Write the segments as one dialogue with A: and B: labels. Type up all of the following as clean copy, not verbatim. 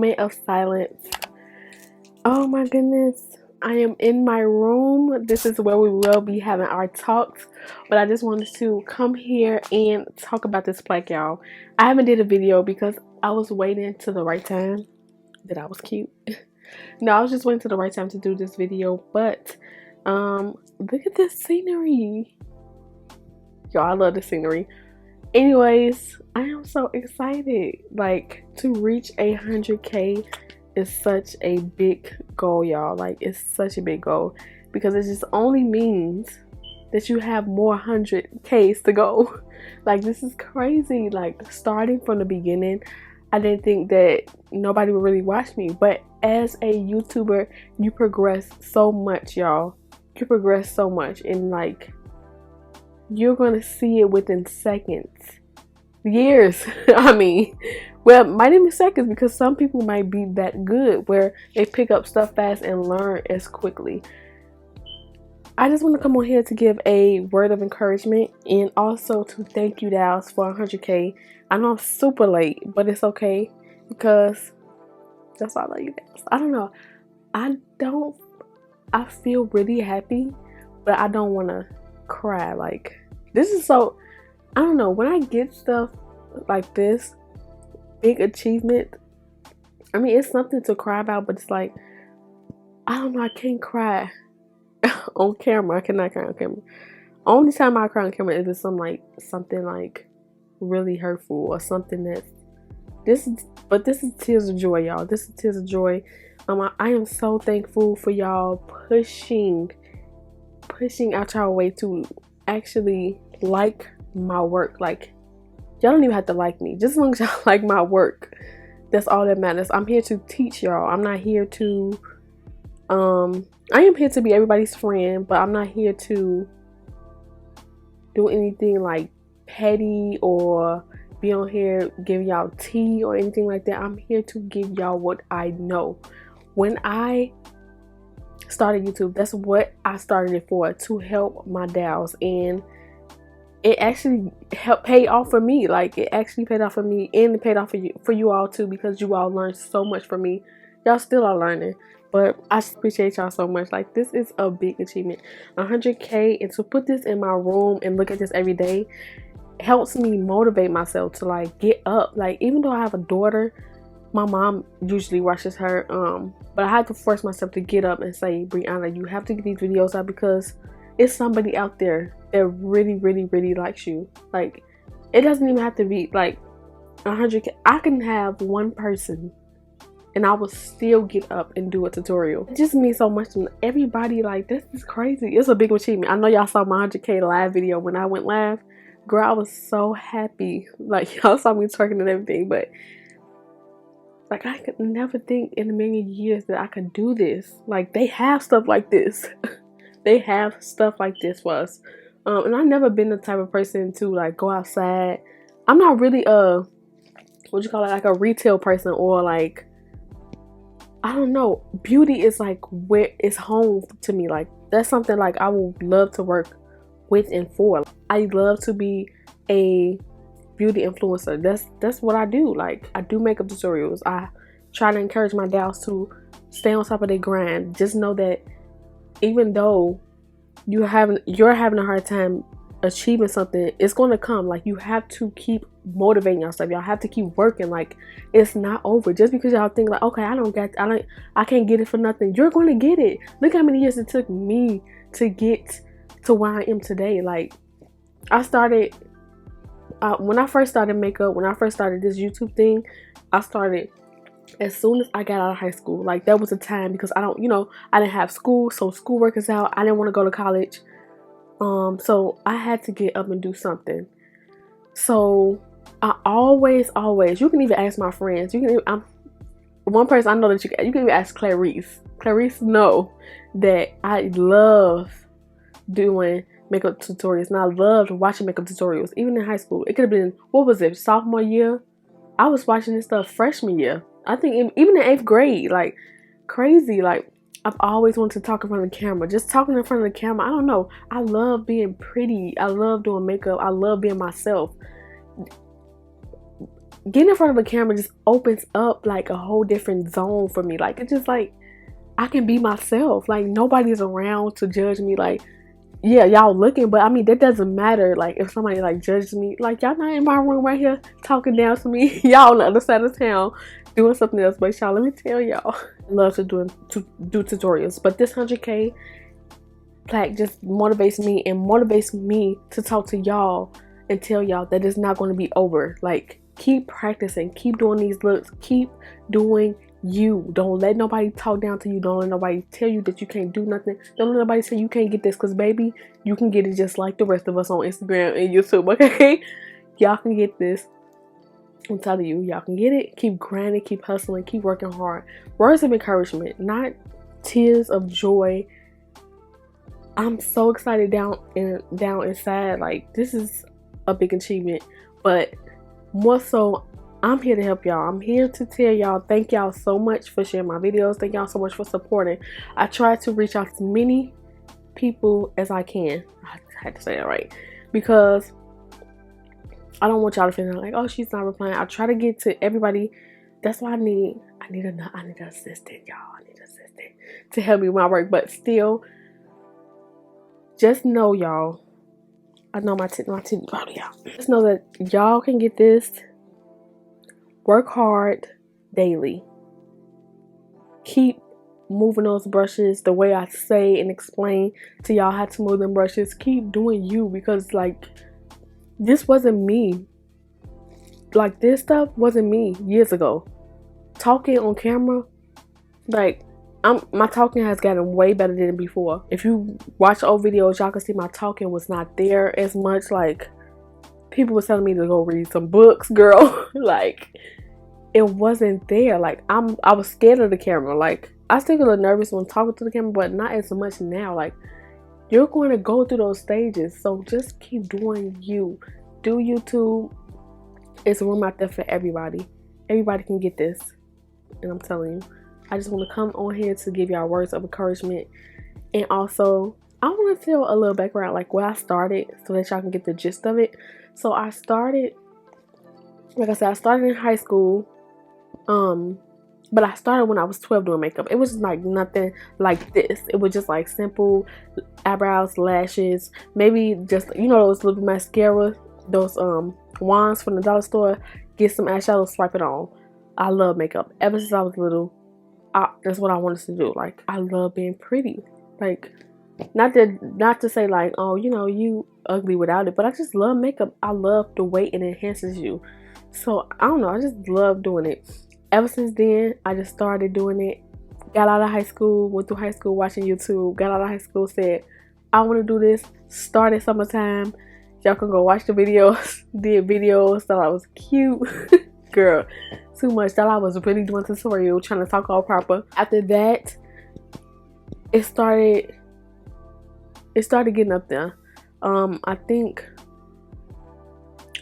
A: moment of silence. Oh my goodness. I am in my room. This is where we will be having our talks. But I just wanted to come here and talk about this plaque, y'all. I haven't did a video because I was waiting to the right time that I was cute. No, I was just waiting to the right time to do this video. But look at this scenery. Y'all, I love the scenery. Anyways, I am so excited. Like, to reach 100K is such a big goal, y'all. Like, it's such a big goal because it just only means that you have more 100Ks to go. Like, this is crazy. Like, starting from the beginning, I didn't think that nobody would really watch me, but as a YouTuber, you progress so much, y'all. You progress so much, and like, you're gonna see it within seconds, years. I mean, well, might even seconds, because some people might be that good where they pick up stuff fast and learn as quickly. I just want to come on here to give a word of encouragement and also to thank you guys for 100K. I know I'm super late, but it's okay because that's why I love you guys. I don't know. I feel really happy, but I don't want to cry. Like, this is so, I don't know, when I get stuff like this, big achievement, I mean, it's something to cry about, but it's like, I don't know, I can't cry on camera. I cannot cry on camera. Only time I cry on camera is if it's something like really hurtful or something that this is tears of joy, y'all. This is tears of joy. I am so thankful for y'all pushing out your way to actually like my work. Like, y'all don't even have to like me, just as long as y'all like my work. That's all that matters. I'm here to teach y'all. I'm not here to I am here to be everybody's friend, but I'm not here to do anything like petty or be on here giving y'all tea or anything like that. I'm here to give y'all what I know. When I started YouTube, that's what I started it for, to help my DAOs, and it actually helped pay off for me. Like, it actually paid off for me, and it paid off for you all too, because you all learned so much from me. Y'all still are learning, but I appreciate y'all so much. Like, this is a big achievement, 100K, and to put this in my room and look at this every day helps me motivate myself to like get up. Like, even though I have a daughter, my mom usually watches her, but I had to force myself to get up and say, Brianna, you have to get these videos out because it's somebody out there that really, really, really likes you. Like, it doesn't even have to be like 100K. I can have one person and I will still get up and do a tutorial. It just means so much to everybody. Like, this is crazy. It's a big achievement. I know y'all saw my 100K live video when I went live. Girl, I was so happy. Like, y'all saw me twerking and everything, but like, I could never think in a million years that I could do this. Like, they have stuff like this. They have stuff like this for us. And I've never been the type of person to like go outside. I'm not really what you call it, like a retail person, or like, I don't know. Beauty is like where it's home to me. Like, that's something like I would love to work with and for. I love to be a beauty influencer. That's what I do. Like, I do makeup tutorials. I try to encourage my gals to stay on top of their grind. Just know that even though you're having a hard time achieving something, it's going to come. Like, you have to keep motivating yourself. Y'all have to keep working. Like, it's not over. Just because y'all think like, okay, I can't get it for nothing. You're going to get it. Look how many years it took me to get to where I am today. Like, I started when I first started makeup, when I first started this YouTube thing, I started as soon as I got out of high school. Like, that was the time, because I didn't have school, so schoolwork is out. I didn't want to go to college, so I had to get up and do something. So I always, you can even ask my friends. One person I know that you can even ask Clarice. Clarice know that I love doing makeup tutorials, and I loved watching makeup tutorials even in high school. It could have been, what was it, sophomore year? I was watching this stuff freshman year. I think even in 8th grade. Like, crazy. Like, I've always wanted to talk in front of the camera. Just talking in front of the camera, I don't know, I love being pretty. I love doing makeup. I love being myself. getting in front of a camera just opens up like a whole different zone for me. Like, it's just like I can be myself. Like, nobody's around to judge me. Like, yeah, y'all looking, but I mean, that doesn't matter. Like, if somebody like judges me, like, y'all not in my room right here talking down to me. Y'all on the other side of town doing something else. But y'all, let me tell y'all, I love to do tutorials, but this 100K plaque just motivates me and motivates me to talk to y'all and tell y'all that it's not going to be over. Like, keep practicing, keep doing these looks, keep doing you. Don't let nobody talk down to you. Don't let nobody tell you that you can't do nothing. Don't let nobody say you can't get this, because baby, you can get it just like the rest of us on Instagram and YouTube. Okay, y'all can get this. I'm telling you, y'all can get it. Keep grinding, keep hustling, keep working hard. Words of encouragement, not tears of joy. I'm so excited down inside. Like, this is a big achievement, but more so, I'm here to help y'all. I'm here to tell y'all thank y'all so much for sharing my videos. Thank y'all so much for supporting. I try to reach out to as many people as I can. I had to say that right, because I don't want y'all to feel like, oh, she's not replying. I try to get to everybody. That's why I need an assistant, y'all. I need an assistant to help me with my work. But still, just know, y'all, I know my TV probably out. Just know that y'all can get this. Work hard daily. Keep moving those brushes the way I say and explain to y'all how to move them brushes. Keep doing you, because like, this wasn't me. Like, this stuff wasn't me years ago. Talking on camera, like, my talking has gotten way better than before. If you watch old videos, y'all can see my talking was not there as much. Like, people were telling me to go read some books, girl. Like, it wasn't there. Like, I was scared of the camera. Like, I still get a little nervous when talking to the camera, but not as much now. Like, you're going to go through those stages, so just keep doing you. Do YouTube. It's room out there for everybody. Everybody can get this, and I'm telling you, I just want to come on here to give y'all words of encouragement. And also, I want to tell a little background, like where I started, so that y'all can get the gist of it. So I started, like I said, I started in high school. But I started when I was 12 doing makeup. It was like nothing like this. It was just like simple eyebrows, lashes, maybe just, you know, those little mascara, those wands from the dollar store. Get some eyeshadow, swipe it on. I love makeup. Ever since I was little, that's what I wanted to do. Like, I love being pretty. Like, not to say like, oh, you know, you ugly without it, but I just love makeup. I love the way it enhances you. So I don't know, I just love doing it. Ever since then, I just started doing it. Got out of high school, went through high school watching YouTube. Got out of high school, said, I want to do this. Started summertime. Y'all can go watch the videos. Did videos. Thought I was cute. Girl, too much. Thought I was really doing tutorial, trying to talk all proper. After that, it started getting up there. I think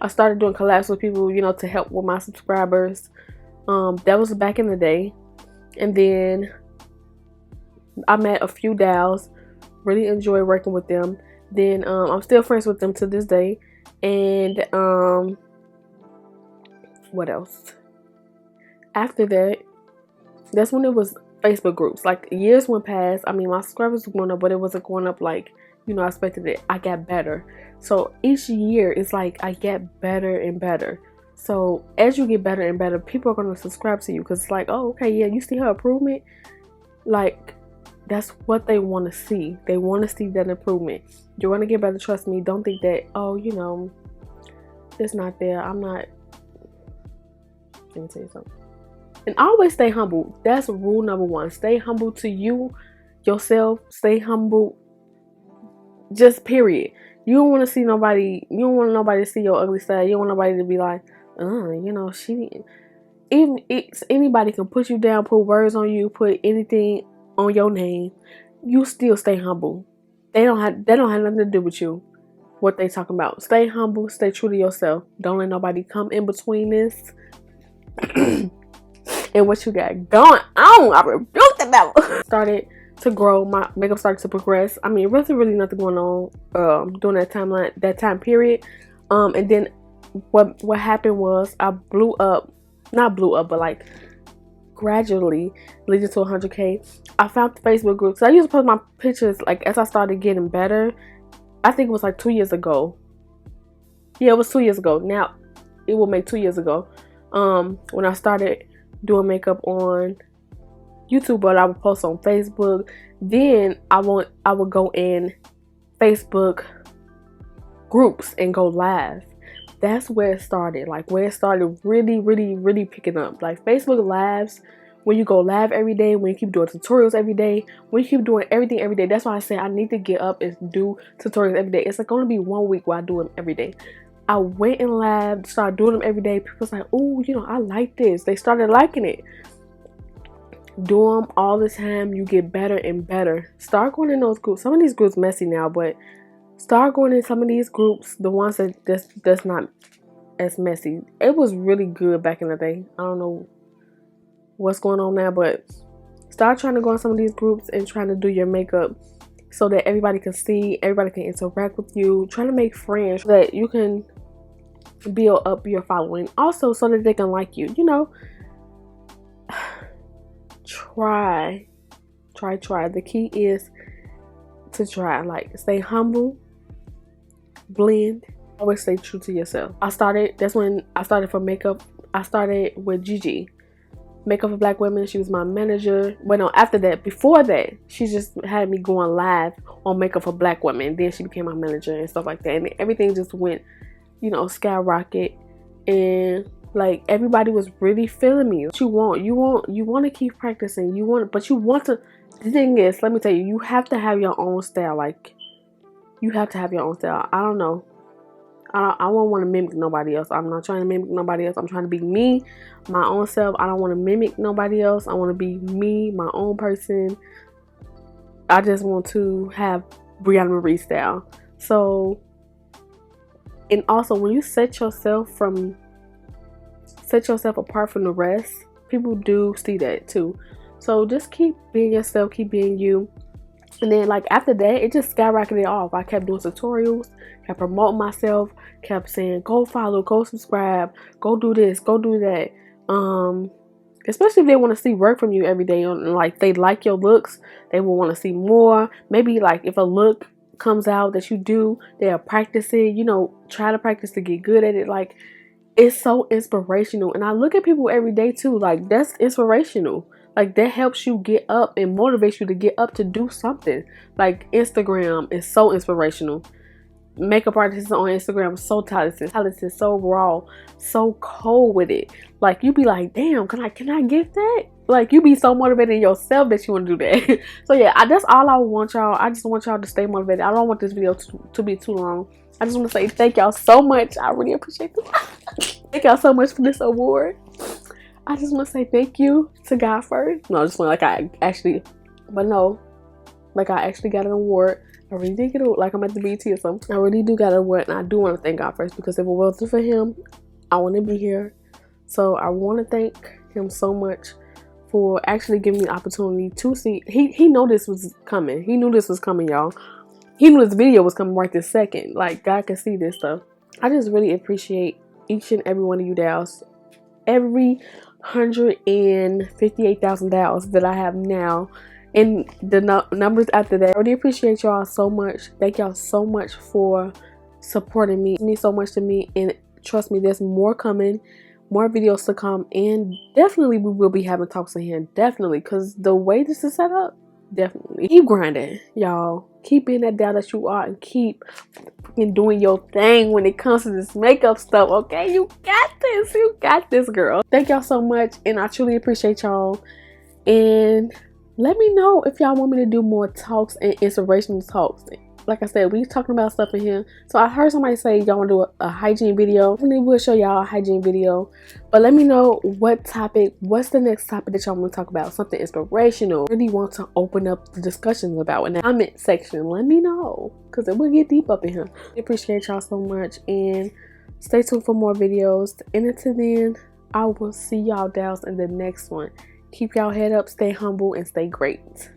A: I started doing collabs with people, you know, to help with my subscribers. That was back in the day. And then I met a few dolls, really enjoy working with them. Then I'm still friends with them to this day. And what else? After that, that's when it was Facebook groups. Like, years went past. I mean, my subscribers were going up, but it wasn't going up like, you know, I expected it. I got better. So each year it's like I get better and better. So as you get better and better, people are going to subscribe to you, because it's like, oh, okay, yeah, you see her improvement. Like, that's what they want to see. They want to see that improvement. You're going to get better, trust me. Don't think that, oh, you know, it's not there. I'm not. Let me tell you something. And always stay humble. That's rule number one. Stay humble to you, yourself. Stay humble. Just period. You don't want to see nobody. You don't want nobody to see your ugly side. You don't want nobody to be like, you know, anybody can put you down, put words on you, put anything on your name. You still stay humble. They don't have nothing to do with you. What they talking about. Stay humble. Stay true to yourself. Don't let nobody come in between this and what you got going on. I rebuke the devil. Started to grow. My makeup started to progress. I mean, really nothing going on during that time period. And then what happened was I blew up, not blew up, but like gradually leading to 100K. I found the Facebook group. So I used to post my pictures like as I started getting better. I think it was like 2 years ago. Yeah, it was 2 years ago. Now it will make 2 years ago. When I started doing makeup on YouTube, but I would post on Facebook. Then I would go in Facebook groups and go live. That's where it started. Like where it started really picking up. Like Facebook lives, when you go live every day, when you keep doing tutorials every day, when you keep doing everything every day. That's why I say I need to get up and do tutorials every day. It's like only be 1 week where I do them every day. I went in live, started doing them every day. People's like, oh, you know, I like this. They started liking it. Do them all the time. You get better and better. Start going in those groups. Some of these groups messy now, but start going in some of these groups. The ones that's not as messy. It was really good back in the day. I don't know what's going on now, but start trying to go in some of these groups and trying to do your makeup so that everybody can see, everybody can interact with you. Try to make friends so that you can build up your following. Also, so that they can like you. You know, try. The key is to try. Like, stay humble, blend, always stay true to yourself. That's when I started for makeup. I started with Gigi, Makeup for Black Women. She was my manager. Well, no, after that, before that, she just had me going live on Makeup for Black Women. Then she became my manager and stuff like that. And everything just went, you know, skyrocket. And like everybody was really feeling me. What you want to keep practicing. But you want to. The thing is, let me tell you, you have to have your own style. Like, you have to have your own style. I don't know. I don't want to mimic nobody else. I'm not trying to mimic nobody else. I'm trying to be me, my own self. I don't want to mimic nobody else. I want to be me, my own person. I just want to have Brianna Marie style. So, and also when you set yourself apart from the rest, people do see that too. So just keep being yourself, keep being you. And then like after that, it just skyrocketed off. I kept doing tutorials, kept promoting myself, kept saying go follow, go subscribe, go do this, go do that. Especially if they want to see work from you every day, and like they like your looks, they will want to see more. Maybe like if a look comes out that you do, they'll practice it, you know, try to practice to get good at it. Like, it's so inspirational. And I look at people every day too, like that's inspirational. Like, that helps you get up and motivates you to get up to do something. Like, Instagram is so inspirational. Makeup artists on Instagram are so talented, so raw, so cold with it. Like, you be like, damn, can I get that? Like, you be so motivated in yourself that you want to do that. So yeah, that's all I want y'all. I just want y'all to stay motivated. I don't want this video to be too long. I just want to say thank y'all so much. I really appreciate this. Thank y'all so much for this award. I just want to say thank you to God first. No, I just want I actually got an award. I really did get it, like I'm at the BT or something. I really do got an award, and I do want to thank God first, because if it wasn't for him, I wouldn't be here. So I want to thank him so much for actually giving me the opportunity to see. He knew this was coming. He knew this was coming, y'all. He knew this video was coming right this second. Like, God can see this stuff. I just really appreciate each and every one of you dolls. Every $158,000 that I have now, and the numbers after that. I really appreciate y'all so much. Thank y'all so much for supporting me. It means so much to me, and trust me, there's more coming, more videos to come, and definitely we will be having talks in here. Definitely, because the way this is set up, definitely. Keep grinding, y'all. Keep being that down that you are, and keep doing your thing when it comes to this makeup stuff, okay? You got this. You got this, girl. Thank y'all so much, and I truly appreciate y'all. And let me know if y'all want me to do more talks and inspirational talks. Like I said, we talking about stuff in here. So I heard somebody say y'all want to do a hygiene video. And then we'll show y'all a hygiene video. But let me know what's the next topic that y'all want to talk about. Something inspirational. Really want to open up the discussions about in the comment section. Let me know, because it will get deep up in here. I appreciate y'all so much, and stay tuned for more videos. And until then, I will see y'all dolls in the next one. Keep y'all head up, stay humble, and stay great.